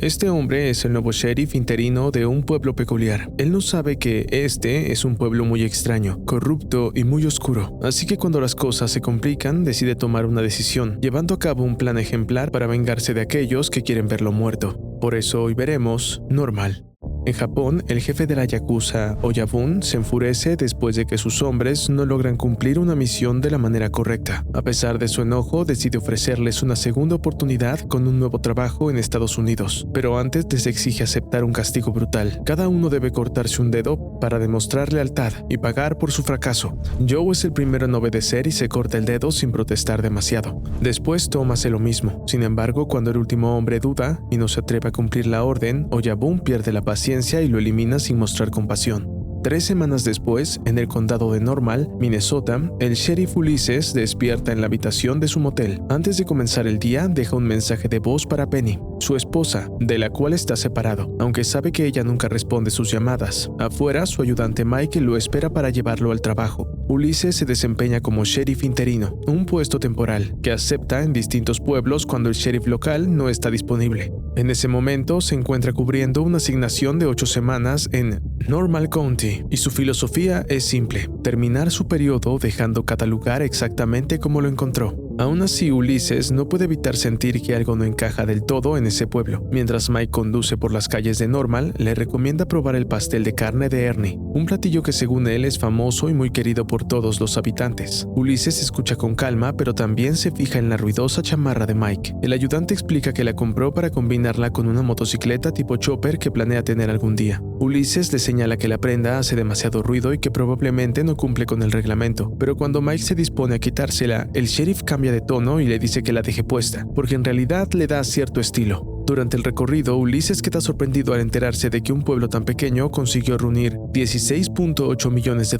Este hombre es el nuevo sheriff interino de un pueblo peculiar. Él no sabe que este es un pueblo muy extraño, corrupto y muy oscuro. Así que cuando las cosas se complican, decide tomar una decisión, llevando a cabo un plan ejemplar para vengarse de aquellos que quieren verlo muerto. Por eso hoy veremos Normal. En Japón, el jefe de la Yakuza, Oyabun, se enfurece después de que sus hombres no logran cumplir una misión de la manera correcta. A pesar de su enojo, decide ofrecerles una segunda oportunidad con un nuevo trabajo en Estados Unidos, pero antes les exige aceptar un castigo brutal. Cada uno debe cortarse un dedo para demostrar lealtad y pagar por su fracaso. Joe es el primero en obedecer y se corta el dedo sin protestar demasiado. Después Tom hace lo mismo. Sin embargo, cuando el último hombre duda y no se atreve a cumplir la orden, Oyabun pierde la paciencia y lo elimina sin mostrar compasión. 3 semanas después, en el condado de Normal, Minnesota, el sheriff Ulysses despierta en la habitación de su motel. Antes de comenzar el día, deja un mensaje de voz para Penny, su esposa, de la cual está separado, aunque sabe que ella nunca responde sus llamadas. Afuera, su ayudante Mike lo espera para llevarlo al trabajo. Ulysses se desempeña como sheriff interino, un puesto temporal que acepta en distintos pueblos cuando el sheriff local no está disponible. En ese momento se encuentra cubriendo una asignación de 8 semanas en Normal County y su filosofía es simple: terminar su periodo dejando cada lugar exactamente como lo encontró. Aún así, Ulysses no puede evitar sentir que algo no encaja del todo en ese pueblo. Mientras Mike conduce por las calles de Normal, le recomienda probar el pastel de carne de Ernie, un platillo que según él es famoso y muy querido por todos los habitantes. Ulysses escucha con calma, pero también se fija en la ruidosa chamarra de Mike. El ayudante explica que la compró para combinarla con una motocicleta tipo chopper que planea tener algún día. Ulysses le señala que la prenda hace demasiado ruido y que probablemente no cumple con el reglamento, pero cuando Mike se dispone a quitársela, el sheriff cambia de tono y le dice que la deje puesta, porque en realidad le da cierto estilo. Durante el recorrido, Ulysses queda sorprendido al enterarse de que un pueblo tan pequeño consiguió reunir $16.8 millones.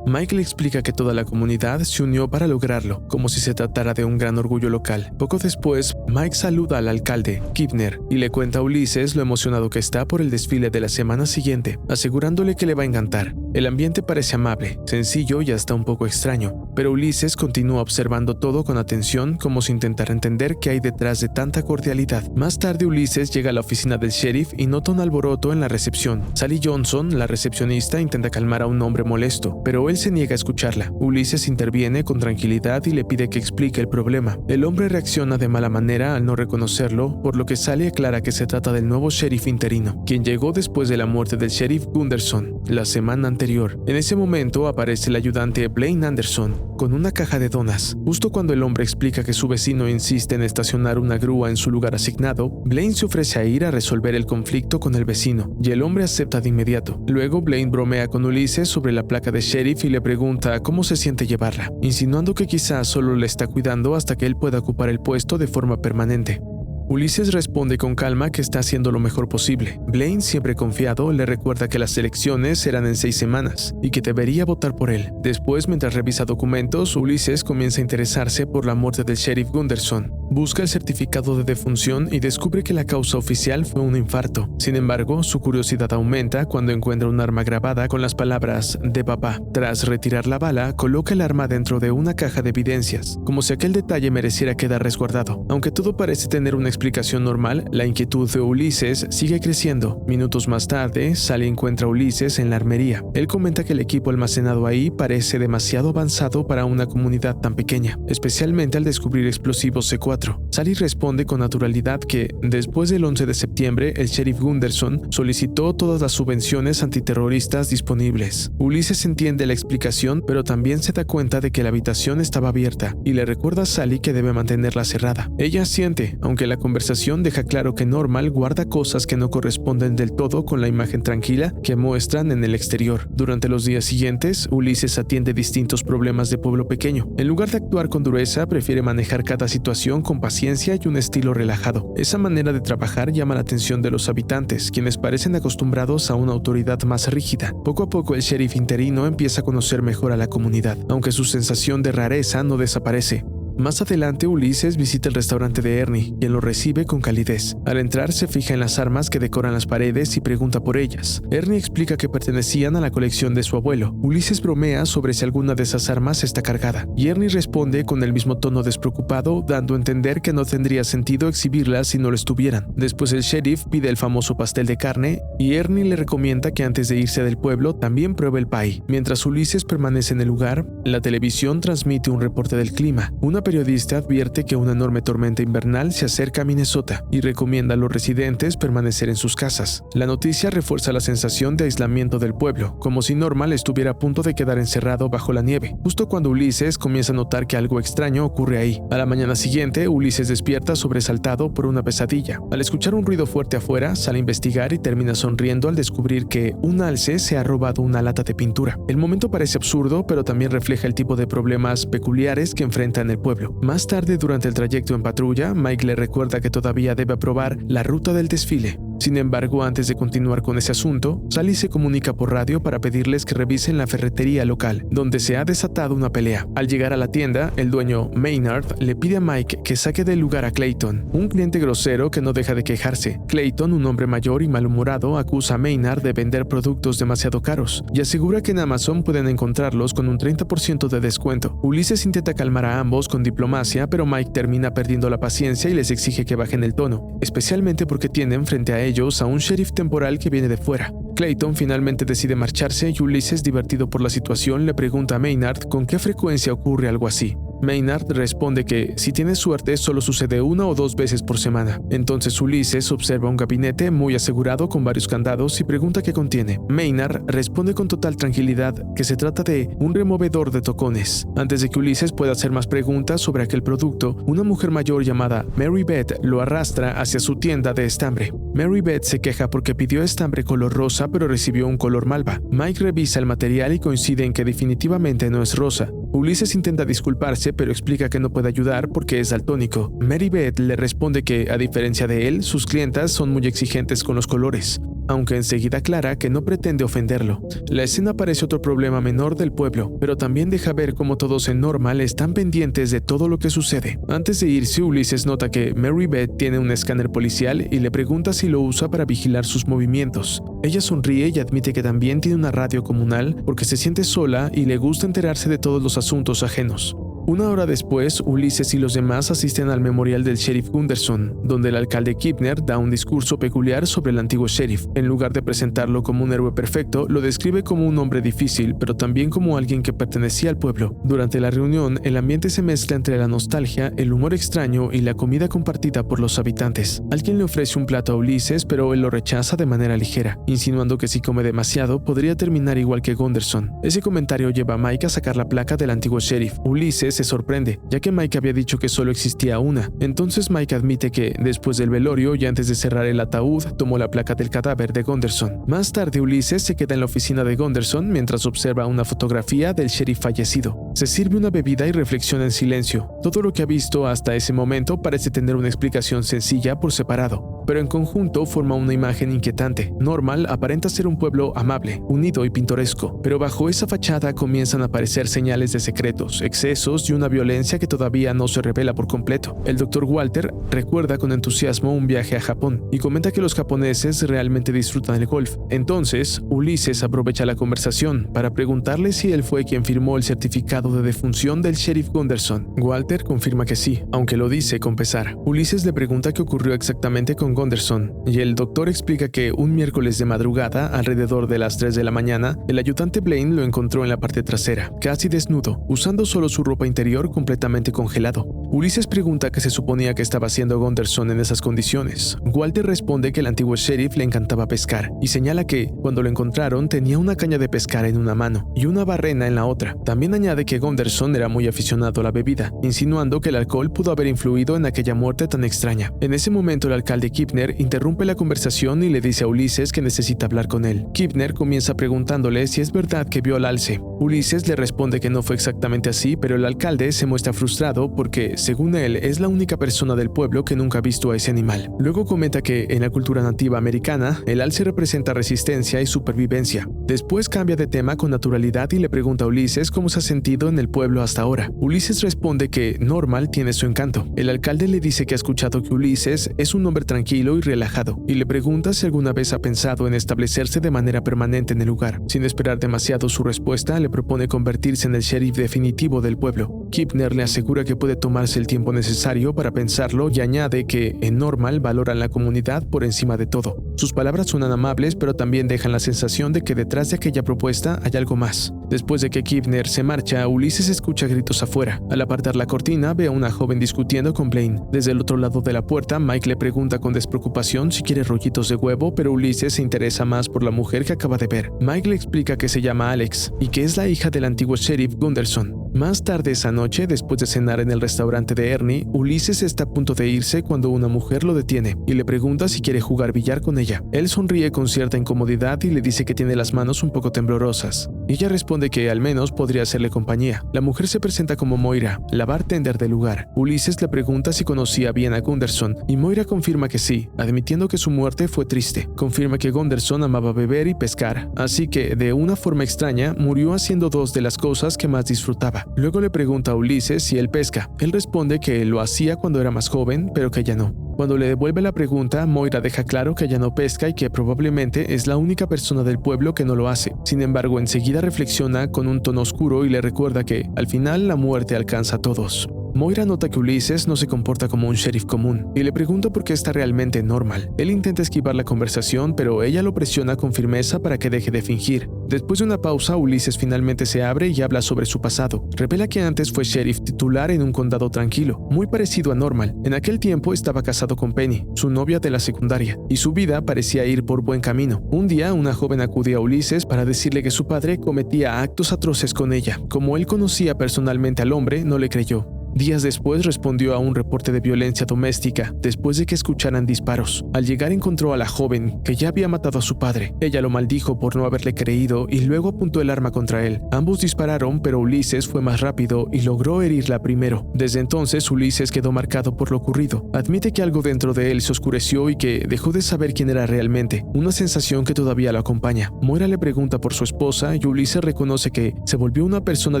Mike le explica que toda la comunidad se unió para lograrlo, como si se tratara de un gran orgullo local. Poco después, Mike saluda al alcalde, Kibner, y le cuenta a Ulysses lo emocionado que está por el desfile de la semana siguiente, asegurándole que le va a encantar. El ambiente parece amable, sencillo y hasta un poco extraño, pero Ulysses continúa observando todo con atención como si intentara entender qué hay detrás de tanta cordialidad. Más tarde, Ulysses llega a la oficina del sheriff y nota un alboroto en la recepción. Sally Johnson, la recepcionista, intenta calmar a un hombre molesto, pero él se niega a escucharla. Ulysses interviene con tranquilidad y le pide que explique el problema. El hombre reacciona de mala manera al no reconocerlo, por lo que Sally aclara que se trata del nuevo sheriff interino, quien llegó después de la muerte del sheriff Gunderson la semana anterior. En ese momento aparece el ayudante Blaine Anderson con una caja de donas. Justo cuando el hombre explica que su vecino insiste en estacionar una grúa en su lugar asignado, Blaine se ofrece a ir a resolver el conflicto con el vecino, y el hombre acepta de inmediato. Luego Blaine bromea con Ulysses sobre la placa de sheriff y le pregunta cómo se siente llevarla, insinuando que quizás solo le está cuidando hasta que él pueda ocupar el puesto de forma permanente. Ulysses responde con calma que está haciendo lo mejor posible. Blaine, siempre confiado, le recuerda que las elecciones serán en 6 semanas y que debería votar por él. Después, mientras revisa documentos, Ulysses comienza a interesarse por la muerte del sheriff Gunderson. Busca el certificado de defunción y descubre que la causa oficial fue un infarto. Sin embargo, su curiosidad aumenta cuando encuentra un arma grabada con las palabras "de papá". Tras retirar la bala, coloca el arma dentro de una caja de evidencias, como si aquel detalle mereciera quedar resguardado. Aunque todo parece tener una explicación normal, la inquietud de Ulysses sigue creciendo. Minutos más tarde, Sally encuentra a Ulysses en la armería. Él comenta que el equipo almacenado ahí parece demasiado avanzado para una comunidad tan pequeña, especialmente al descubrir explosivos C4. Sally responde con naturalidad que, después del 11 de septiembre, el sheriff Gunderson solicitó todas las subvenciones antiterroristas disponibles. Ulysses entiende la explicación, pero también se da cuenta de que la habitación estaba abierta y le recuerda a Sally que debe mantenerla cerrada. Ella asiente, aunque la conversación deja claro que Normal guarda cosas que no corresponden del todo con la imagen tranquila que muestran en el exterior. Durante los días siguientes, Ulysses atiende distintos problemas de pueblo pequeño. En lugar de actuar con dureza, prefiere manejar cada situación con paciencia y un estilo relajado. Esa manera de trabajar llama la atención de los habitantes, quienes parecen acostumbrados a una autoridad más rígida. Poco a poco el sheriff interino empieza a conocer mejor a la comunidad, aunque su sensación de rareza no desaparece. Más adelante, Ulises visita el restaurante de Ernie, quien lo recibe con calidez. Al entrar, se fija en las armas que decoran las paredes y pregunta por ellas. Ernie explica que pertenecían a la colección de su abuelo. Ulises bromea sobre si alguna de esas armas está cargada, y Ernie responde con el mismo tono despreocupado, dando a entender que no tendría sentido exhibirlas si no lo estuvieran. Después el sheriff pide el famoso pastel de carne, y Ernie le recomienda que antes de irse del pueblo también pruebe el pie. Mientras Ulises permanece en el lugar, la televisión transmite un reporte del clima. Una periodista advierte que una enorme tormenta invernal se acerca a Minnesota y recomienda a los residentes permanecer en sus casas. La noticia refuerza la sensación de aislamiento del pueblo, como si Normal estuviera a punto de quedar encerrado bajo la nieve, justo cuando Ulises comienza a notar que algo extraño ocurre ahí. A la mañana siguiente, Ulises despierta sobresaltado por una pesadilla. Al escuchar un ruido fuerte afuera, sale a investigar y termina sonriendo al descubrir que un alce se ha robado una lata de pintura. El momento parece absurdo, pero también refleja el tipo de problemas peculiares que enfrenta en el pueblo. Más tarde, durante el trayecto en patrulla, Mike le recuerda que todavía debe aprobar la ruta del desfile. Sin embargo, antes de continuar con ese asunto, Sally se comunica por radio para pedirles que revisen la ferretería local, donde se ha desatado una pelea. Al llegar a la tienda, el dueño Maynard le pide a Mike que saque del lugar a Clayton, un cliente grosero que no deja de quejarse. Clayton, un hombre mayor y malhumorado, acusa a Maynard de vender productos demasiado caros y asegura que en Amazon pueden encontrarlos con un 30% de descuento. Ulises intenta calmar a ambos con diplomacia, pero Mike termina perdiendo la paciencia y les exige que bajen el tono, especialmente porque tienen frente a ellos a un sheriff temporal que viene de fuera. Clayton finalmente decide marcharse y Ulises, divertido por la situación, le pregunta a Maynard con qué frecuencia ocurre algo así. Maynard responde que, si tiene suerte, solo sucede 1 o 2 veces por semana. Entonces Ulises observa un gabinete muy asegurado con varios candados y pregunta qué contiene. Maynard responde con total tranquilidad que se trata de un removedor de tocones. Antes de que Ulises pueda hacer más preguntas sobre aquel producto, una mujer mayor llamada Mary Beth lo arrastra hacia su tienda de estambre. Mary Beth se queja porque pidió estambre color rosa pero recibió un color malva. Mike revisa el material y coincide en que definitivamente no es rosa. Ulises intenta disculparse pero explica que no puede ayudar porque es daltónico. Mary Beth le responde que, a diferencia de él, sus clientas son muy exigentes con los colores, aunque enseguida aclara que no pretende ofenderlo. La escena parece otro problema menor del pueblo, pero también deja ver cómo todos en Normal están pendientes de todo lo que sucede. Antes de irse, Ulises nota que Mary Beth tiene un escáner policial y le pregunta si lo usa para vigilar sus movimientos. Ella sonríe y admite que también tiene una radio comunal porque se siente sola y le gusta enterarse de todos los asuntos ajenos. Una hora después, Ulises y los demás asisten al memorial del sheriff Gunderson, donde el alcalde Kipner da un discurso peculiar sobre el antiguo sheriff. En lugar de presentarlo como un héroe perfecto, lo describe como un hombre difícil, pero también como alguien que pertenecía al pueblo. Durante la reunión, el ambiente se mezcla entre la nostalgia, el humor extraño y la comida compartida por los habitantes. Alguien le ofrece un plato a Ulises, pero él lo rechaza de manera ligera, insinuando que si come demasiado, podría terminar igual que Gunderson. Ese comentario lleva a Mike a sacar la placa del antiguo sheriff. Ulises se sorprende, ya que Mike había dicho que solo existía una. Entonces Mike admite que, después del velorio y antes de cerrar el ataúd, tomó la placa del cadáver de Gunderson. Más tarde, Ulises se queda en la oficina de Gunderson mientras observa una fotografía del sheriff fallecido. Se sirve una bebida y reflexiona en silencio. Todo lo que ha visto hasta ese momento parece tener una explicación sencilla por separado, pero en conjunto forma una imagen inquietante. Normal aparenta ser un pueblo amable, unido y pintoresco, pero bajo esa fachada comienzan a aparecer señales de secretos, excesos y una violencia que todavía no se revela por completo. El Dr. Walter recuerda con entusiasmo un viaje a Japón y comenta que los japoneses realmente disfrutan el golf. Entonces, Ulises aprovecha la conversación para preguntarle si él fue quien firmó el certificado de defunción del sheriff Gunderson. Walter confirma que sí, aunque lo dice con pesar. Ulises le pregunta qué ocurrió exactamente con Gunderson, y el doctor explica que un miércoles de madrugada, alrededor de las 3 de la mañana, el ayudante Blaine lo encontró en la parte trasera, casi desnudo, usando solo su ropa interior completamente congelado. Ulises pregunta qué se suponía que estaba haciendo Gunderson en esas condiciones. Walter responde que el antiguo sheriff le encantaba pescar, y señala que, cuando lo encontraron, tenía una caña de pescar en una mano y una barrena en la otra. También añade que Gunderson era muy aficionado a la bebida, insinuando que el alcohol pudo haber influido en aquella muerte tan extraña. En ese momento, el alcalde Kipner interrumpe la conversación y le dice a Ulises que necesita hablar con él. Kipner comienza preguntándole si es verdad que vio al alce. Ulises le responde que no fue exactamente así, pero el alcalde se muestra frustrado porque que, según él, es la única persona del pueblo que nunca ha visto a ese animal. Luego comenta que, en la cultura nativa americana, el alce representa resistencia y supervivencia. Después cambia de tema con naturalidad y le pregunta a Ulises cómo se ha sentido en el pueblo hasta ahora. Ulises responde que Normal tiene su encanto. El alcalde le dice que ha escuchado que Ulises es un hombre tranquilo y relajado, y le pregunta si alguna vez ha pensado en establecerse de manera permanente en el lugar. Sin esperar demasiado su respuesta, le propone convertirse en el sheriff definitivo del pueblo. Kipner le asegura que puede tomarse el tiempo necesario para pensarlo y añade que en Normal valoran la comunidad por encima de todo. Sus palabras suenan amables, pero también dejan la sensación de que detrás de aquella propuesta hay algo más. Después de que Kipner se marcha, Ulises escucha gritos afuera. Al apartar la cortina, ve a una joven discutiendo con Blaine. Desde el otro lado de la puerta, Mike le pregunta con despreocupación si quiere rollitos de huevo, pero Ulises se interesa más por la mujer que acaba de ver. Mike le explica que se llama Alex y que es la hija del antiguo sheriff Gunderson. Más tarde esa noche, después de cenar en el restaurante de Ernie, Ulises está a punto de irse cuando una mujer lo detiene y le pregunta si quiere jugar billar con ella. Él sonríe con cierta incomodidad y le dice que tiene las manos un poco temblorosas. Ella responde que al menos podría hacerle compañía. La mujer se presenta como Moira, la bartender del lugar. Ulises le pregunta si conocía bien a Gunderson y Moira confirma que sí, admitiendo que su muerte fue triste. Confirma que Gunderson amaba beber y pescar, así que, de una forma extraña, murió haciendo dos de las cosas que más disfrutaba. Luego le pregunta a Ulises si él pesca. Él responde que lo hacía cuando era más joven, pero que ya no. Cuando le devuelve la pregunta, Moira deja claro que ella no pesca y que probablemente es la única persona del pueblo que no lo hace. Sin embargo, enseguida reflexiona con un tono oscuro y le recuerda que, al final, la muerte alcanza a todos. Moira nota que Ulises no se comporta como un sheriff común y le pregunta por qué está realmente Normal. Él intenta esquivar la conversación, pero ella lo presiona con firmeza para que deje de fingir. Después de una pausa, Ulises finalmente se abre y habla sobre su pasado. Revela que antes fue sheriff titular en un condado tranquilo, muy parecido a Normal. En aquel tiempo estaba casado con Penny, su novia de la secundaria, y su vida parecía ir por buen camino. Un día, una joven acudió a Ulises para decirle que su padre cometía actos atroces con ella. Como él conocía personalmente al hombre, no le creyó. Días después respondió a un reporte de violencia doméstica después de que escucharan disparos. Al llegar encontró a la joven que ya había matado a su padre. Ella lo maldijo por no haberle creído y luego apuntó el arma contra él. Ambos dispararon, pero Ulises fue más rápido y logró herirla primero. Desde entonces Ulises quedó marcado por lo ocurrido. Admite que algo dentro de él se oscureció y que dejó de saber quién era realmente, una sensación que todavía lo acompaña. Moira le pregunta por su esposa y Ulises reconoce que se volvió una persona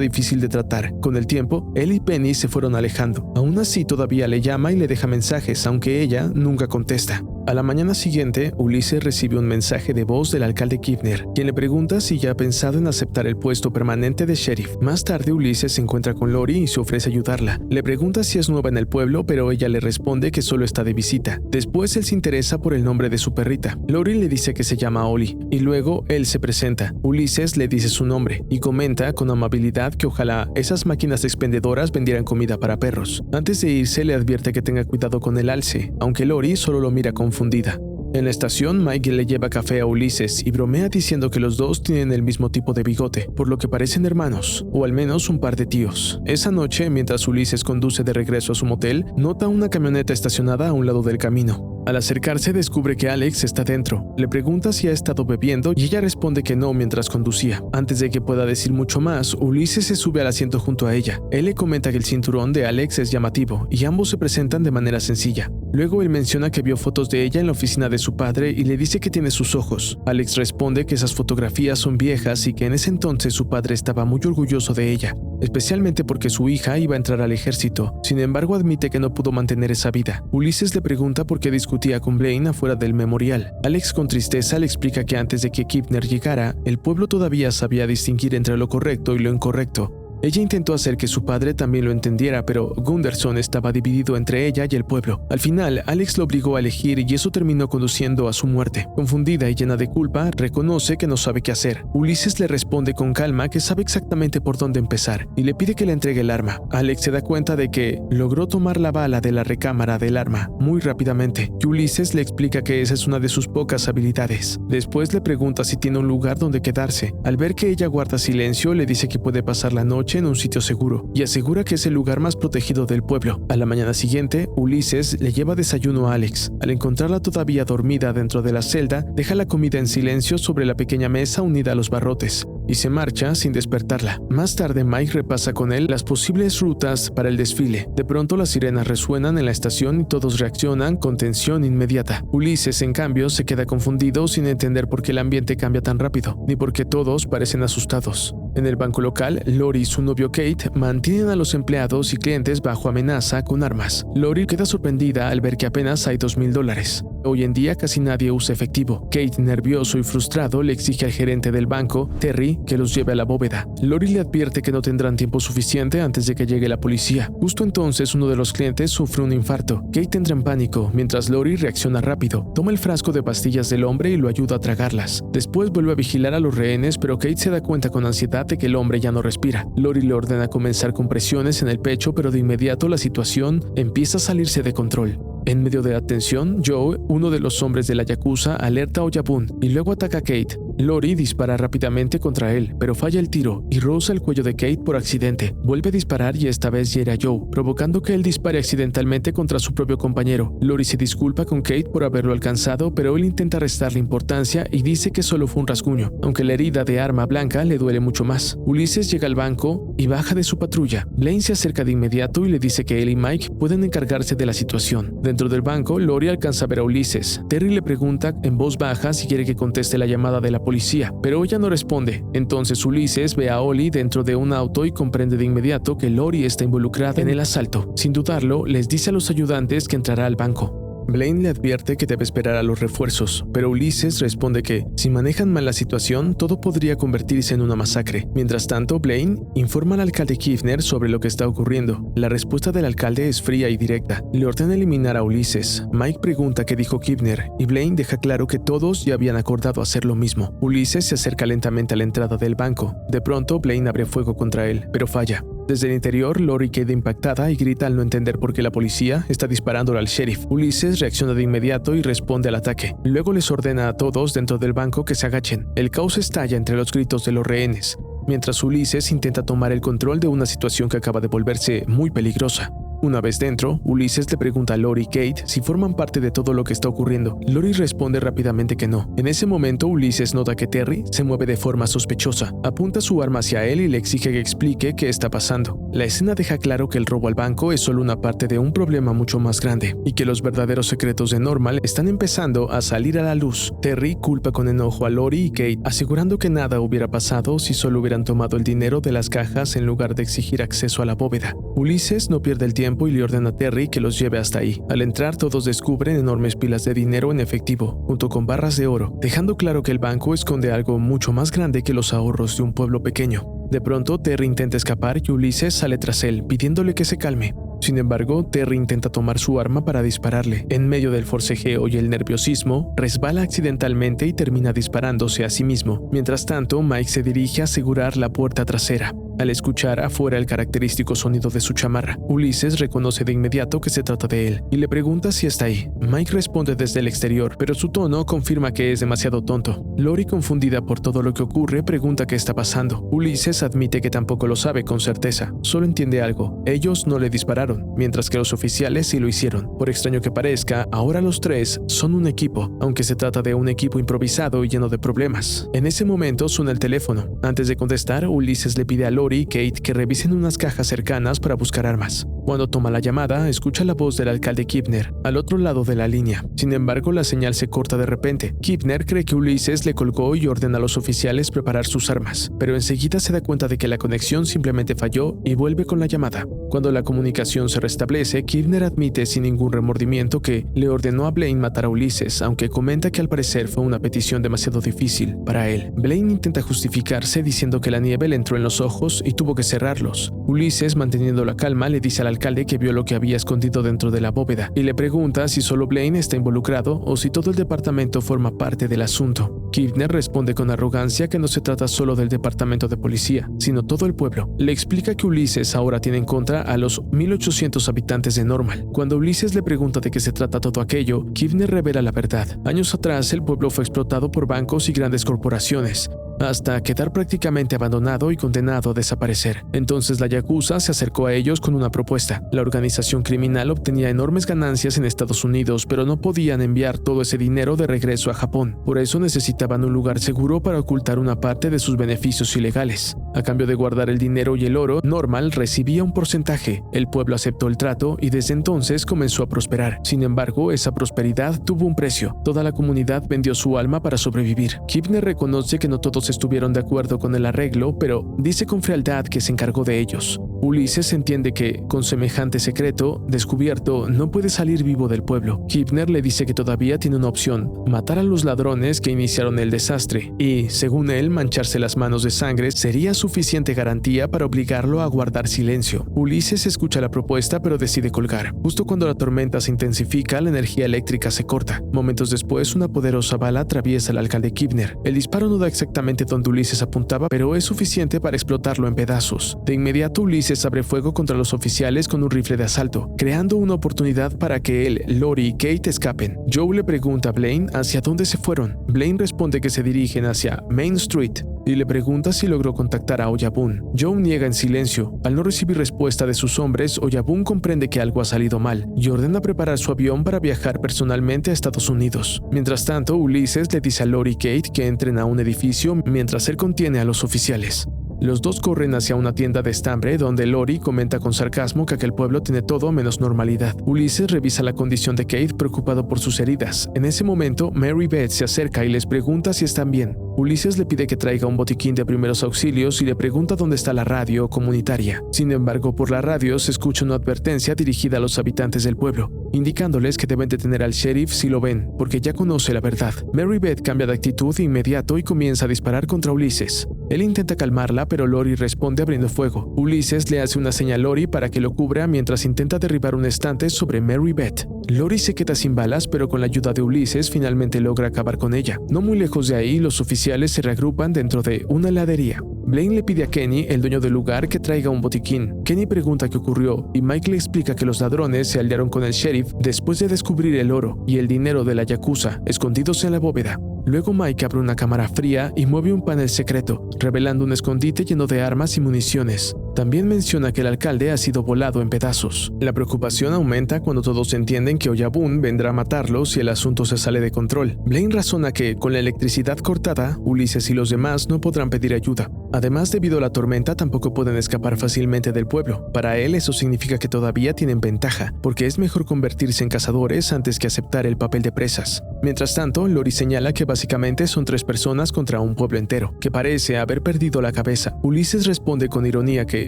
difícil de tratar. Con el tiempo, él y Penny se fueron alejando. Aún así todavía le llama y le deja mensajes, aunque ella nunca contesta. A la mañana siguiente, Ulises recibe un mensaje de voz del alcalde Kipner, quien le pregunta si ya ha pensado en aceptar el puesto permanente de sheriff. Más tarde, Ulises se encuentra con Lori y se ofrece ayudarla. Le pregunta si es nueva en el pueblo, pero ella le responde que solo está de visita. Después, él se interesa por el nombre de su perrita. Lori le dice que se llama Oli, y luego él se presenta. Ulises le dice su nombre y comenta con amabilidad que ojalá esas máquinas expendedoras vendieran comida para perros. Antes de irse, le advierte que tenga cuidado con el alce, aunque Lori solo lo mira confundida. En la estación, Mike le lleva café a Ulises y bromea diciendo que los dos tienen el mismo tipo de bigote, por lo que parecen hermanos, o al menos un par de tíos. Esa noche, mientras Ulises conduce de regreso a su motel, nota una camioneta estacionada a un lado del camino. Al acercarse, descubre que Alex está dentro. Le pregunta si ha estado bebiendo y ella responde que no mientras conducía. Antes de que pueda decir mucho más, Ulises se sube al asiento junto a ella. Él le comenta que el cinturón de Alex es llamativo y ambos se presentan de manera sencilla. Luego él menciona que vio fotos de ella en la oficina de su padre y le dice que tiene sus ojos. Alex responde que esas fotografías son viejas y que en ese entonces su padre estaba muy orgulloso de ella, especialmente porque su hija iba a entrar al ejército. Sin embargo, admite que no pudo mantener esa vida. Ulises le pregunta por qué discutía con Blaine afuera del memorial. Alex con tristeza le explica que antes de que Kipner llegara, el pueblo todavía sabía distinguir entre lo correcto y lo incorrecto. Ella intentó hacer que su padre también lo entendiera, pero Gunderson estaba dividido entre ella y el pueblo. Al final, Alex lo obligó a elegir y eso terminó conduciendo a su muerte. Confundida y llena de culpa, reconoce que no sabe qué hacer. Ulises le responde con calma que sabe exactamente por dónde empezar y le pide que le entregue el arma. Alex se da cuenta de que logró tomar la bala de la recámara del arma muy rápidamente y Ulises le explica que esa es una de sus pocas habilidades. Después le pregunta si tiene un lugar donde quedarse. Al ver que ella guarda silencio, le dice que puede pasar la noche en un sitio seguro y asegura que es el lugar más protegido del pueblo. A la mañana siguiente, Ulises le lleva desayuno a Alex. Al encontrarla todavía dormida dentro de la celda, deja la comida en silencio sobre la pequeña mesa unida a los barrotes. y se marcha sin despertarla. Más tarde, Mike repasa con él las posibles rutas para el desfile. De pronto, las sirenas resuenan en la estación y todos reaccionan con tensión inmediata. Ulises, en cambio, se queda confundido sin entender por qué el ambiente cambia tan rápido, ni por qué todos parecen asustados. En el banco local, Lori y su novio Kate mantienen a los empleados y clientes bajo amenaza con armas. Lori queda sorprendida al ver que apenas hay $2,000. Hoy en día casi nadie usa efectivo. Kate, nervioso y frustrado, le exige al gerente del banco, Terry, que los lleve a la bóveda. Lori le advierte que no tendrán tiempo suficiente antes de que llegue la policía. Justo entonces uno de los clientes sufre un infarto. Kate entra en pánico, mientras Lori reacciona rápido. Toma el frasco de pastillas del hombre y lo ayuda a tragarlas. Después vuelve a vigilar a los rehenes, pero Kate se da cuenta con ansiedad de que el hombre ya no respira. Lori le ordena comenzar con presiones en el pecho, pero de inmediato la situación empieza a salirse de control. En medio de la tensión, Joe, uno de los hombres de la Yakuza, alerta a Oyabun y luego ataca a Kate. Lori dispara rápidamente contra él, pero falla el tiro y roza el cuello de Kate por accidente. Vuelve a disparar y esta vez hiere a Joe, provocando que él dispare accidentalmente contra su propio compañero. Lori se disculpa con Kate por haberlo alcanzado, pero él intenta restarle importancia y dice que solo fue un rasguño, aunque la herida de arma blanca le duele mucho más. Ulises llega al banco y baja de su patrulla. Blaine se acerca de inmediato y le dice que él y Mike pueden encargarse de la situación. Dentro del banco, Lori alcanza a ver a Ulises. Terry le pregunta en voz baja si quiere que conteste la llamada de la policía, pero ella no responde. Entonces Ulises ve a Oli dentro de un auto y comprende de inmediato que Lori está involucrada en el asalto. Sin dudarlo, les dice a los ayudantes que entrará al banco. Blaine le advierte que debe esperar a los refuerzos, pero Ulises responde que, si manejan mal la situación, todo podría convertirse en una masacre. Mientras tanto, Blaine informa al alcalde Kivner sobre lo que está ocurriendo. La respuesta del alcalde es fría y directa. Le ordena eliminar a Ulises. Mike pregunta qué dijo Kivner, y Blaine deja claro que todos ya habían acordado hacer lo mismo. Ulises se acerca lentamente a la entrada del banco. De pronto, Blaine abre fuego contra él, pero falla. Desde el interior, Lori queda impactada y grita al no entender por qué la policía está disparándole al sheriff. Ulises reacciona de inmediato y responde al ataque. Luego les ordena a todos dentro del banco que se agachen. El caos estalla entre los gritos de los rehenes, mientras Ulises intenta tomar el control de una situación que acaba de volverse muy peligrosa. Una vez dentro, Ulises le pregunta a Lori y Kate si forman parte de todo lo que está ocurriendo. Lori responde rápidamente que no. En ese momento, Ulises nota que Terry se mueve de forma sospechosa. Apunta su arma hacia él y le exige que explique qué está pasando. La escena deja claro que el robo al banco es solo una parte de un problema mucho más grande, y que los verdaderos secretos de Normal están empezando a salir a la luz. Terry culpa con enojo a Lori y Kate, asegurando que nada hubiera pasado si solo hubieran tomado el dinero de las cajas en lugar de exigir acceso a la bóveda. Ulises no pierde el tiempo y le ordena a Terry que los lleve hasta ahí. Al entrar, todos descubren enormes pilas de dinero en efectivo, junto con barras de oro, dejando claro que el banco esconde algo mucho más grande que los ahorros de un pueblo pequeño. De pronto, Terry intenta escapar y Ulises sale tras él, pidiéndole que se calme. Sin embargo, Terry intenta tomar su arma para dispararle. En medio del forcejeo y el nerviosismo, resbala accidentalmente y termina disparándose a sí mismo. Mientras tanto, Mike se dirige a asegurar la puerta trasera. Al escuchar afuera el característico sonido de su chamarra, Ulises reconoce de inmediato que se trata de él y le pregunta si está ahí. Mike responde desde el exterior, pero su tono confirma que es demasiado tonto. Lori, confundida por todo lo que ocurre, pregunta qué está pasando. Ulises admite que tampoco lo sabe con certeza, solo entiende algo. Ellos no le dispararon, mientras que los oficiales sí lo hicieron. Por extraño que parezca, ahora los tres son un equipo, aunque se trata de un equipo improvisado y lleno de problemas. En ese momento suena el teléfono. Antes de contestar, Ulises le pide a Lori y Kate que revisen unas cajas cercanas para buscar armas. Cuando toma la llamada, escucha la voz del alcalde Kivner al otro lado de la línea. Sin embargo, la señal se corta de repente. Kivner cree que Ulises le colgó y ordena a los oficiales preparar sus armas, pero enseguida se da cuenta de que la conexión simplemente falló y vuelve con la llamada. Cuando la comunicación se restablece, Kivner admite sin ningún remordimiento que le ordenó a Blaine matar a Ulises, aunque comenta que al parecer fue una petición demasiado difícil para él. Blaine intenta justificarse diciendo que la nieve le entró en los ojos y tuvo que cerrarlos. Ulises, manteniendo la calma, le dice al alcalde que vio lo que había escondido dentro de la bóveda y le pregunta si solo Blaine está involucrado o si todo el departamento forma parte del asunto. Kivner responde con arrogancia que no se trata solo del departamento de policía, sino todo el pueblo. Le explica que Ulises ahora tiene en contra a los 1800 habitantes de Normal. Cuando Ulises le pregunta de qué se trata todo aquello, Kivner revela la verdad. Años atrás, el pueblo fue explotado por bancos y grandes corporaciones. hasta quedar prácticamente abandonado y condenado a desaparecer. Entonces la Yakuza se acercó a ellos con una propuesta. La organización criminal obtenía enormes ganancias en Estados Unidos, pero no podían enviar todo ese dinero de regreso a Japón. Por eso necesitaban un lugar seguro para ocultar una parte de sus beneficios ilegales. A cambio de guardar el dinero y el oro, Normal recibía un porcentaje. El pueblo aceptó el trato y desde entonces comenzó a prosperar. Sin embargo, esa prosperidad tuvo un precio. Toda la comunidad vendió su alma para sobrevivir. Kibner reconoce que no todos estuvieron de acuerdo con el arreglo, pero dice con frialdad que se encargó de ellos. Ulises entiende que, con semejante secreto descubierto, no puede salir vivo del pueblo. Kibner le dice que todavía tiene una opción: matar a los ladrones que iniciaron el desastre, y, según él, mancharse las manos de sangre sería suficiente garantía para obligarlo a guardar silencio. Ulises escucha la propuesta pero decide colgar. Justo cuando la tormenta se intensifica, la energía eléctrica se corta. Momentos después, una poderosa bala atraviesa al alcalde Kibner. El disparo no da exactamente donde Ulises apuntaba, pero es suficiente para explotarlo en pedazos. De inmediato, Ulises abre fuego contra los oficiales con un rifle de asalto, creando una oportunidad para que él, Lori y Kate escapen. Joe le pregunta a Blaine hacia dónde se fueron. Blaine responde que se dirigen hacia Main Street y le pregunta si logró contactar a Oyabun. Joe niega en silencio. Al no recibir respuesta de sus hombres, Oyabun comprende que algo ha salido mal y ordena preparar su avión para viajar personalmente a Estados Unidos. Mientras tanto, Ulises le dice a Lori y Kate que entren a un edificio mientras él contiene a los oficiales. Los dos corren hacia una tienda de estambre donde Lori comenta con sarcasmo que aquel pueblo tiene todo menos normalidad. Ulises revisa la condición de Kate preocupado por sus heridas. En ese momento, Mary Beth se acerca y les pregunta si están bien. Ulises le pide que traiga un botiquín de primeros auxilios y le pregunta dónde está la radio comunitaria. Sin embargo, por la radio se escucha una advertencia dirigida a los habitantes del pueblo, indicándoles que deben detener al sheriff si lo ven, porque ya conoce la verdad. Mary Beth cambia de actitud de inmediato y comienza a disparar contra Ulises. Él intenta calmarla, pero Lori responde abriendo fuego. Ulises le hace una señal a Lori para que lo cubra mientras intenta derribar un estante sobre Mary Beth. Lori se queda sin balas, pero con la ayuda de Ulises finalmente logra acabar con ella. No muy lejos de ahí, los oficiales se reagrupan dentro de una heladería. Blaine le pide a Kenny, el dueño del lugar, que traiga un botiquín. Kenny pregunta qué ocurrió y Mike le explica que los ladrones se aliaron con el sheriff después de descubrir el oro y el dinero de la Yakuza escondidos en la bóveda. Luego Mike abre una cámara fría y mueve un panel secreto, revelando un escondite lleno de armas y municiones. También menciona que el alcalde ha sido volado en pedazos. La preocupación aumenta cuando todos entienden que Oyabun vendrá a matarlos si el asunto se sale de control. Blaine razona que, con la electricidad cortada, Ulises y los demás no podrán pedir ayuda. Además, debido a la tormenta, tampoco pueden escapar fácilmente del pueblo. Para él, eso significa que todavía tienen ventaja, porque es mejor convertirse en cazadores antes que aceptar el papel de presas. Mientras tanto, Lori señala que básicamente son 3 personas contra un pueblo entero, que parece haber perdido la cabeza. Ulises responde con ironía que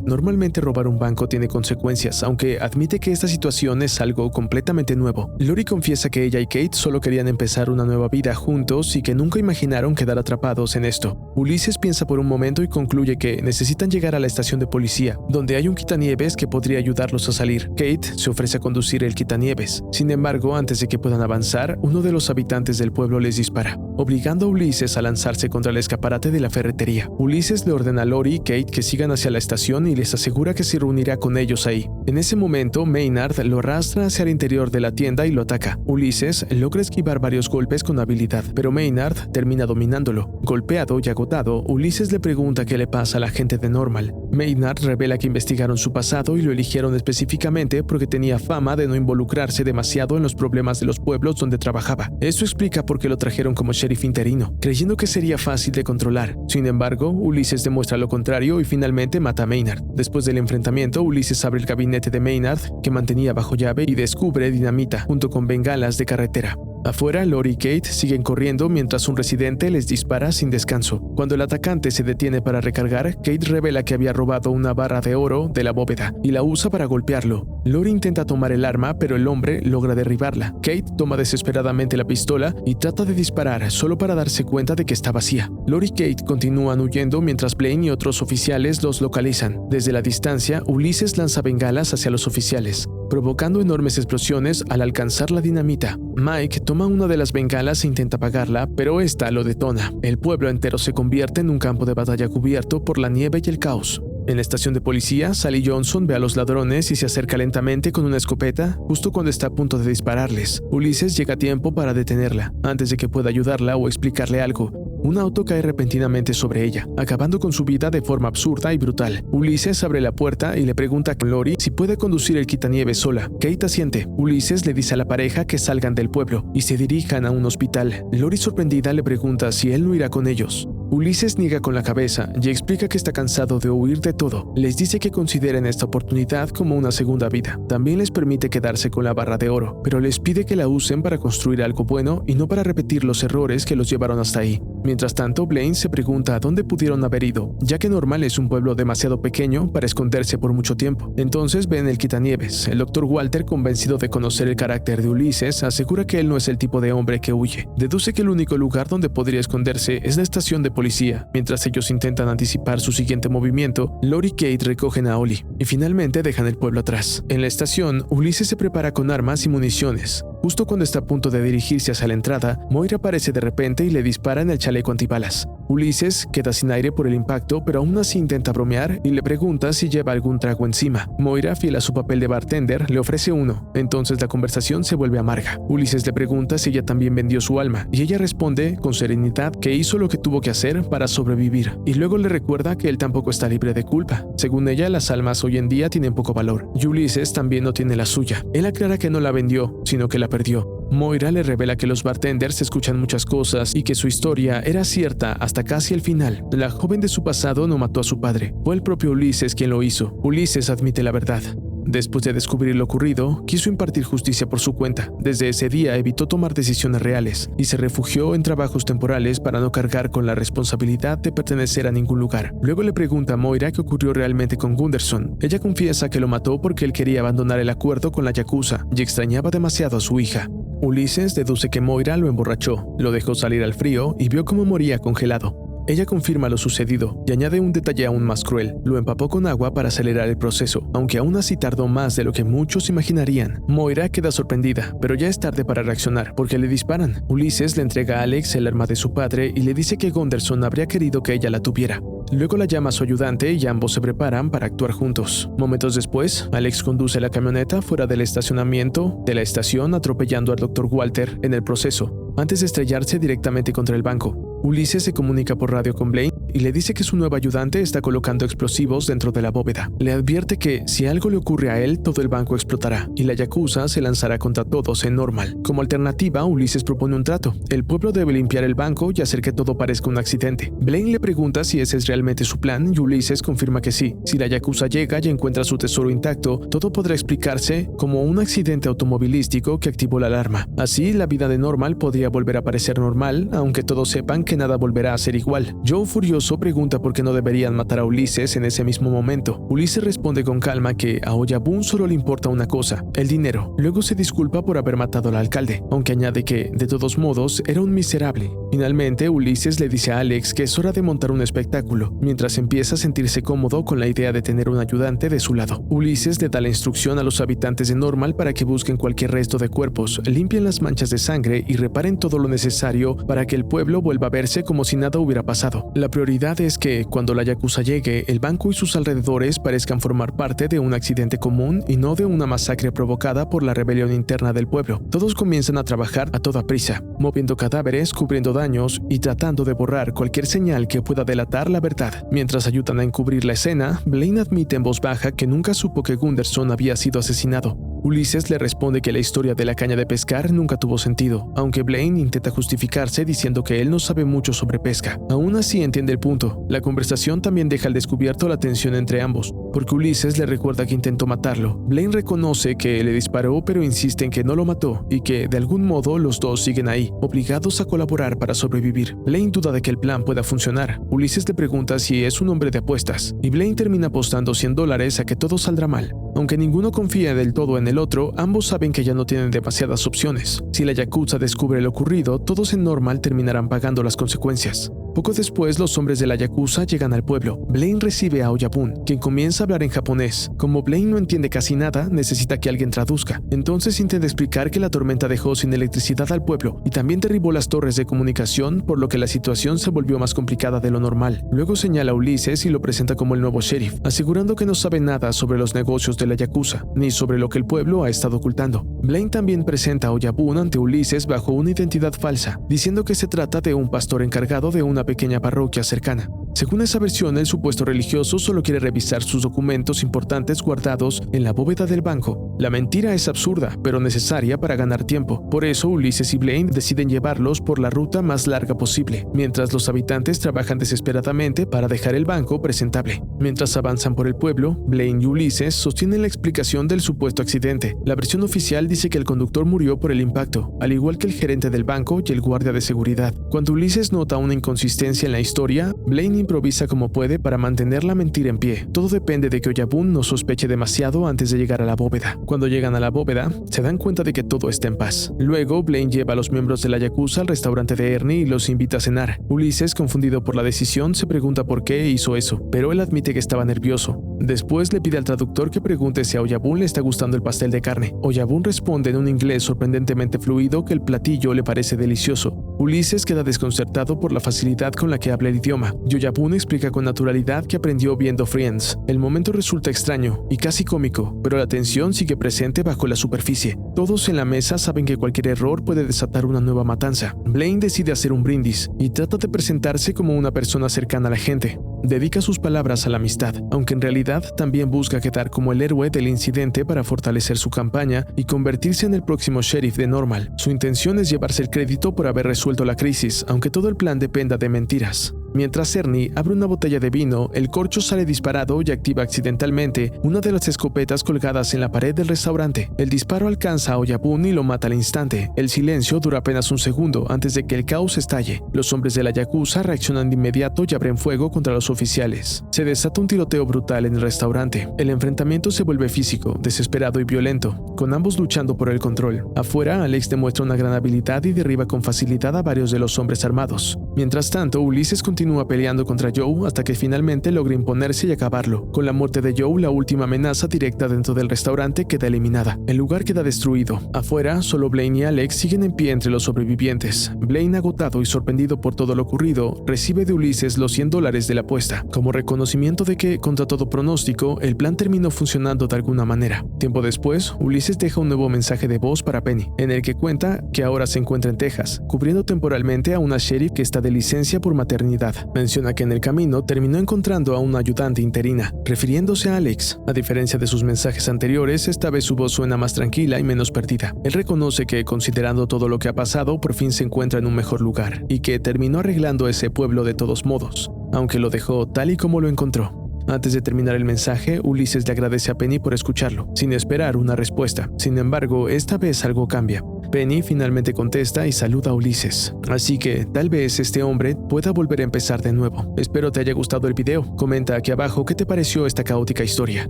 normalmente robar un banco tiene consecuencias, aunque admite que esta situación es algo completamente nuevo. Lori confiesa que ella y Kate solo querían empezar una nueva vida juntos y que nunca imaginaron quedar atrapados en esto. Ulises piensa por un momento y concluye que necesitan llegar a la estación de policía, donde hay un quitanieves que podría ayudarlos a salir. Kate se ofrece a conducir el quitanieves. Sin embargo, antes de que puedan avanzar, uno de los habitantes del pueblo les dispara, obligando a Ulises a lanzarse contra el escaparate de la ferretería. Ulises le ordena a Lori y Kate que sigan hacia la estación y les asegura que se reunirá con ellos ahí. En ese momento, Maynard lo arrastra hacia el interior de la tienda y lo ataca. Ulises logra esquivar varios golpes con habilidad, pero Maynard termina dominándolo. Golpeado y agotado, Ulises le pregunta qué le pasa a la gente de Normal. Maynard revela que investigaron su pasado y lo eligieron específicamente porque tenía fama de no involucrarse demasiado en los problemas de los pueblos donde trabajaba. Eso explica por qué lo trajeron como sheriff interino, creyendo que sería fácil de controlar. Sin embargo, Ulises demuestra lo contrario y finalmente mata a Maynard. Después del enfrentamiento, Ulises abre el gabinete de Maynard, que mantenía bajo llave, y descubre dinamita, junto con bengalas de carretera. Afuera, Lori y Kate siguen corriendo mientras un residente les dispara sin descanso. Cuando el atacante se detiene para recargar, Kate revela que había robado una barra de oro de la bóveda y la usa para golpearlo. Lori intenta tomar el arma, pero el hombre logra derribarla. Kate toma desesperadamente la pistola y trata de disparar solo para darse cuenta de que está vacía. Lori y Kate continúan huyendo mientras Blaine y otros oficiales los localizan. Desde la distancia, Ulises lanza bengalas hacia los oficiales, provocando enormes explosiones al alcanzar la dinamita. Mike toma una de las bengalas e intenta apagarla, pero esta lo detona. El pueblo entero se convierte en un campo de batalla cubierto por la nieve y el caos. En la estación de policía, Sally Johnson ve a los ladrones y se acerca lentamente con una escopeta justo cuando está a punto de dispararles. Ulises llega a tiempo para detenerla, antes de que pueda ayudarla o explicarle algo. Un auto cae repentinamente sobre ella, acabando con su vida de forma absurda y brutal. Ulises abre la puerta y le pregunta a Lori si puede conducir el quitanieves sola. Kate asiente. Ulises le dice a la pareja que salgan del pueblo y se dirijan a un hospital. Lori, sorprendida, le pregunta si él no irá con ellos. Ulises niega con la cabeza y explica que está cansado de huir de todo. Les dice que consideren esta oportunidad como una segunda vida. También les permite quedarse con la barra de oro, pero les pide que la usen para construir algo bueno y no para repetir los errores que los llevaron hasta ahí. Mientras tanto, Blaine se pregunta a dónde pudieron haber ido, ya que Normal es un pueblo demasiado pequeño para esconderse por mucho tiempo. Entonces ven el quitanieves. El Dr. Walter, convencido de conocer el carácter de Ulises, asegura que él no es el tipo de hombre que huye. Deduce que el único lugar donde podría esconderse es la estación de policía. Mientras ellos intentan anticipar su siguiente movimiento, Lori y Kate recogen a Ollie y finalmente dejan el pueblo atrás. En la estación, Ulises se prepara con armas y municiones. Justo cuando está a punto de dirigirse hacia la entrada, Moira aparece de repente y le dispara en el chaleco antibalas. Ulises queda sin aire por el impacto, pero aún así intenta bromear y le pregunta si lleva algún trago encima. Moira, fiel a su papel de bartender, le ofrece uno. Entonces la conversación se vuelve amarga. Ulises le pregunta si ella también vendió su alma, y ella responde con serenidad que hizo lo que tuvo que hacer para sobrevivir. Y luego le recuerda que él tampoco está libre de culpa. Según ella, las almas hoy en día tienen poco valor, y Ulises también no tiene la suya. Él aclara que no la vendió, sino que la perdió. Moira le revela que los bartenders escuchan muchas cosas y que su historia era cierta hasta casi el final. La joven de su pasado no mató a su padre, fue el propio Ulises quien lo hizo. Ulises admite la verdad. Después de descubrir lo ocurrido, quiso impartir justicia por su cuenta. Desde ese día evitó tomar decisiones reales y se refugió en trabajos temporales para no cargar con la responsabilidad de pertenecer a ningún lugar. Luego le pregunta a Moira qué ocurrió realmente con Gunderson. Ella confiesa que lo mató porque él quería abandonar el acuerdo con la Yakuza y extrañaba demasiado a su hija. Ulises deduce que Moira lo emborrachó, lo dejó salir al frío y vio cómo moría congelado. Ella confirma lo sucedido y añade un detalle aún más cruel. Lo empapó con agua para acelerar el proceso, aunque aún así tardó más de lo que muchos imaginarían. Moira queda sorprendida, pero ya es tarde para reaccionar, porque le disparan. Ulises le entrega a Alex el arma de su padre y le dice que Gunderson habría querido que ella la tuviera. Luego la llama a su ayudante y ambos se preparan para actuar juntos. Momentos después, Alex conduce la camioneta fuera del estacionamiento de la estación, atropellando al Dr. Walter en el proceso, antes de estrellarse directamente contra el banco. Ulises se comunica por radio con Blaine y le dice que su nuevo ayudante está colocando explosivos dentro de la bóveda. Le advierte que si algo le ocurre a él, todo el banco explotará y la Yakuza se lanzará contra todos en Normal. Como alternativa, Ulises propone un trato. El pueblo debe limpiar el banco y hacer que todo parezca un accidente. Blaine le pregunta si ese es realmente su plan y Ulises confirma que sí. Si la Yakuza llega y encuentra su tesoro intacto, todo podrá explicarse como un accidente automovilístico que activó la alarma. Así, la vida de Normal podría volver a parecer normal, aunque todos sepan que nada volverá a ser igual. Joe, furioso, pregunta por qué no deberían matar a Ulises en ese mismo momento. Ulises responde con calma que a Oyabun solo le importa una cosa, el dinero. Luego se disculpa por haber matado al alcalde, aunque añade que, de todos modos, era un miserable. Finalmente, Ulises le dice a Alex que es hora de montar un espectáculo, mientras empieza a sentirse cómodo con la idea de tener un ayudante de su lado. Ulises le da la instrucción a los habitantes de Normal para que busquen cualquier resto de cuerpos, limpien las manchas de sangre y reparen todo lo necesario para que el pueblo vuelva a verse como si nada hubiera pasado. La prioridad es que, cuando la Yakuza llegue, el banco y sus alrededores parezcan formar parte de un accidente común y no de una masacre provocada por la rebelión interna del pueblo. Todos comienzan a trabajar a toda prisa, moviendo cadáveres, cubriendo daños y tratando de borrar cualquier señal que pueda delatar la verdad. Mientras ayudan a encubrir la escena, Blaine admite en voz baja que nunca supo que Gunderson había sido asesinado. Ulises le responde que la historia de la caña de pescar nunca tuvo sentido, aunque Blaine intenta justificarse diciendo que él no sabe mucho sobre pesca. Aún así entiende el punto. La conversación también deja al descubierto la tensión entre ambos, porque Ulises le recuerda que intentó matarlo. Blaine reconoce que le disparó, pero insiste en que no lo mató y que, de algún modo, los dos siguen ahí, obligados a colaborar para sobrevivir. Blaine duda de que el plan pueda funcionar. Ulises le pregunta si es un hombre de apuestas, y Blaine termina apostando $100 a que todo saldrá mal. Aunque ninguno confía del todo en el otro, ambos saben que ya no tienen demasiadas opciones. Si la Yakuza descubre lo ocurrido, todos en Normal terminarán pagando las consecuencias. Poco después, los hombres de la Yakuza llegan al pueblo. Blaine recibe a Oyabun, quien comienza a hablar en japonés. Como Blaine no entiende casi nada, necesita que alguien traduzca. Entonces intenta explicar que la tormenta dejó sin electricidad al pueblo y también derribó las torres de comunicación, por lo que la situación se volvió más complicada de lo normal. Luego señala a Ulises y lo presenta como el nuevo sheriff, asegurando que no sabe nada sobre los negocios de la Yakuza, ni sobre lo que el pueblo ha estado ocultando. Blaine también presenta a Oyabun ante Ulises bajo una identidad falsa, diciendo que se trata de un pastor encargado de una pequeña parroquia cercana. Según esa versión, el supuesto religioso solo quiere revisar sus documentos importantes guardados en la bóveda del banco. La mentira es absurda, pero necesaria para ganar tiempo. Por eso, Ulises y Blaine deciden llevarlos por la ruta más larga posible, mientras los habitantes trabajan desesperadamente para dejar el banco presentable. Mientras avanzan por el pueblo, Blaine y Ulises sostienen la explicación del supuesto accidente. La versión oficial dice que el conductor murió por el impacto, al igual que el gerente del banco y el guardia de seguridad. Cuando Ulises nota una inconsistencia en la historia, Blaine improvisa como puede para mantener la mentira en pie. Todo depende de que Oyabun no sospeche demasiado antes de llegar a la bóveda. Cuando llegan a la bóveda, se dan cuenta de que todo está en paz. Luego, Blaine lleva a los miembros de la Yakuza al restaurante de Ernie y los invita a cenar. Ulises, confundido por la decisión, se pregunta por qué hizo eso, pero él admite que estaba nervioso. Después le pide al traductor que pregunte si a Oyabun le está gustando el pastel de carne. Oyabun responde en un inglés sorprendentemente fluido que el platillo le parece delicioso. Ulises queda desconcertado por la facilidad con la que habla el idioma, y Oyabun explica con naturalidad que aprendió viendo Friends. El momento resulta extraño y casi cómico, pero la tensión sigue presente bajo la superficie. Todos en la mesa saben que cualquier error puede desatar una nueva matanza. Blaine decide hacer un brindis y trata de presentarse como una persona cercana a la gente. Dedica sus palabras a la amistad, aunque en realidad también busca quedar como el héroe del incidente para fortalecer su campaña y convertirse en el próximo sheriff de Normal. Su intención es llevarse el crédito por haber resuelto la crisis, aunque todo el plan dependa de mentiras. Mientras Ernie abre una botella de vino, el corcho sale disparado y activa accidentalmente una de las escopetas colgadas en la pared del restaurante. El disparo alcanza a Oyabun y lo mata al instante. El silencio dura apenas un segundo antes de que el caos estalle. Los hombres de la Yakuza reaccionan de inmediato y abren fuego contra los oficiales. Se desata un tiroteo brutal en el restaurante. El enfrentamiento se vuelve físico, desesperado y violento, con ambos luchando por el control. Afuera, Alex demuestra una gran habilidad y derriba con facilidad a varios de los hombres armados. Mientras tanto, Ulises continúa peleando contra Joe hasta que finalmente logra imponerse y acabarlo. Con la muerte de Joe, la última amenaza directa dentro del restaurante queda eliminada. El lugar queda destruido. Afuera, solo Blaine y Alex siguen en pie entre los sobrevivientes. Blaine, agotado y sorprendido por todo lo ocurrido, recibe de Ulises los $100 de la apuesta, como reconocimiento de que, contra todo pronóstico, el plan terminó funcionando de alguna manera. Tiempo después, Ulises deja un nuevo mensaje de voz para Penny, en el que cuenta que ahora se encuentra en Texas, cubriendo temporalmente a una sheriff que está de licencia por maternidad. Menciona que en el camino terminó encontrando a una ayudante interina, refiriéndose a Alex. A diferencia de sus mensajes anteriores, esta vez su voz suena más tranquila y menos perdida. Él reconoce que, considerando todo lo que ha pasado, por fin se encuentra en un mejor lugar, y que terminó arreglando ese pueblo de todos modos, aunque lo dejó tal y como lo encontró. Antes de terminar el mensaje, Ulises le agradece a Penny por escucharlo, sin esperar una respuesta. Sin embargo, esta vez algo cambia. Penny finalmente contesta y saluda a Ulises. Así que, tal vez este hombre pueda volver a empezar de nuevo. Espero te haya gustado el video. Comenta aquí abajo qué te pareció esta caótica historia.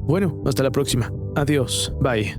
Bueno, hasta la próxima. Adiós. Bye.